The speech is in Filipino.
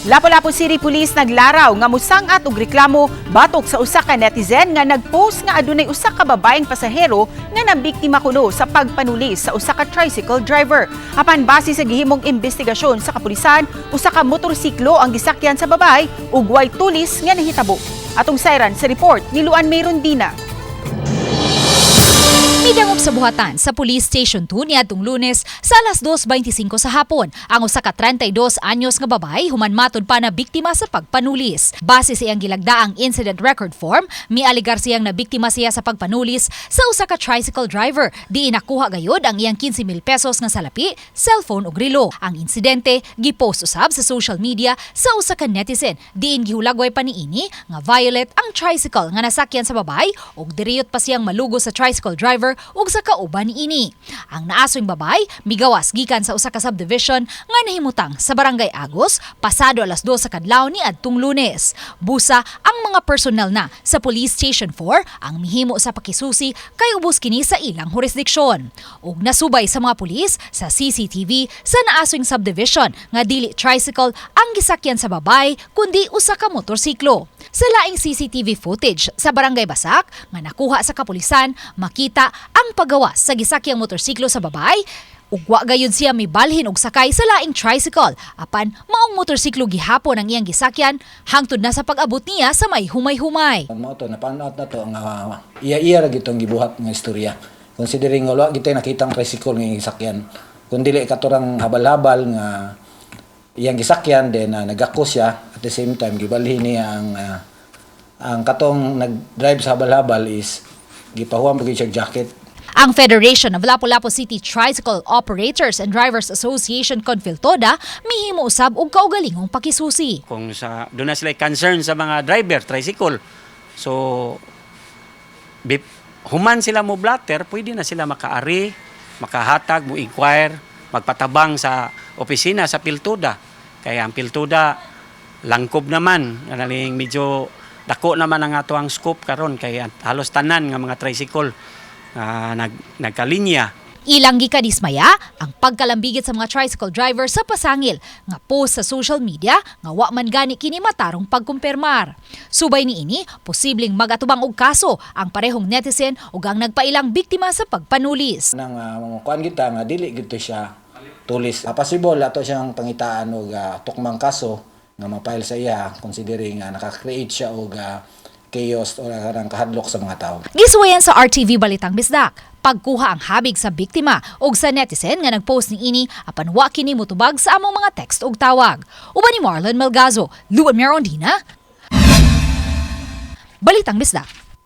Lapu-Lapu City Police naglaraw nga musangat og reklamo batok sa usa ka netizen nga nagpost nga adunay usa ka babaeng pasahero nga nabiktima kuno sa pagpanulis sa usa ka tricycle driver. Apan base sa gihimong investigasyon sa kapulisan, usa ka motorsiklo ang gisakyan sa babay ug way tulis nga nahitabo. Atong sayran sa report ni Luan Mayrondina. Midangop sa buhatan sa Police Station 2 niadtong Lunes sa alas 2:25 sa hapon ang usa ka 32 anyos nga babae human matod pa na biktima sa pagpanulis. Base sa iyang gilagdaang incident record form, mialigar siyang nabiktima siya sa pagpanulis sa usa ka tricycle driver. Di nakuha gayod ang iyang 15,000 pesos nga salapi, cellphone ug relo. Ang insidente gipost usab sa social media sa usa ka netizen. Diin gihulagway pa niini nga violet ang tricycle nga nasakyan sa babae ug diriyot pa siyang malugo sa tricycle driver ug sa kauban niini. Ang naasoyng babay migawas gikan sa usa ka subdivision nga nahimutang sa Barangay Agos pasado alas 2 sa kadlaw niadtong Lunes. Busa ang mga personnel na sa Police Station 4 ang mihimo sa pakisusi kay ubos kini sa ilang jurisdiksyon. Ug nasubay sa mga pulis sa CCTV sa naasoyng subdivision nga dili tricycle ang gisakyan sa babay kundi usa ka motorsiklo. Sa laing CCTV footage sa Barangay Basak nga nakuha sa kapulisan, makita ang paggawas sa gisakyang motorsiklo sa babay ug wa gayud siya mibalhin og sakay sa laing tricycle. Apan maong motorsiklo gihapon ang iyang gisakyan hangtod na sa pag-abot niya sa may humay-humay. Mao to napanood na to ang iya ra gitong gibuhat nga istorya. Considering wala gitay nakita ang tricycle nga gisakyan. Kun dili katurang habal-habal nga iyang gisakyan then nagako siya at the same time gibalhin niya ang katong nag-drive sa habal-habal is gipahuam pag siya jacket. Ang Federation of Lapu-Lapu City Tricycle Operators and Drivers Association Confiltoda mihimo usab og kaugalingong pakisusi. Kung doon na sila concern sa mga driver, tricycle. So, human sila mo blatter, pwede na sila makaari, makahatag, mo inquire, magpatabang sa opisina sa Piltuda. Kaya ang Piltuda, langkob naman. Medyo dako naman ang ato ang scope karon kaya halos tanan nga mga tricycle nagkalinya. Ilang gikadismaya ang pagkalambigit sa mga tricycle driver sa pasangil nga post sa social media nga wa man gani kini matarong pagkumpirmar. Subay niini, posibleng magatubang og kaso ang parehong netizen ug ang nagpailang biktima sa pagpanulis. Nang kuan kita nga dili gito siya tulis. Possible ato siyang pangitaan og tukmang kaso nga mapile sa iya considering naka-create siya og chaos o karang kahadlok sa mga tao. Gisuwayan sa RTV Balitang Bisdak, pagkuha ang habig sa biktima ug sa netizen nga nagpost niini apan wa kini motubag sa among mga text ug tawag. Uban ni Marlon Melgazo, Luan Mayrondina, Balitang Bisdak.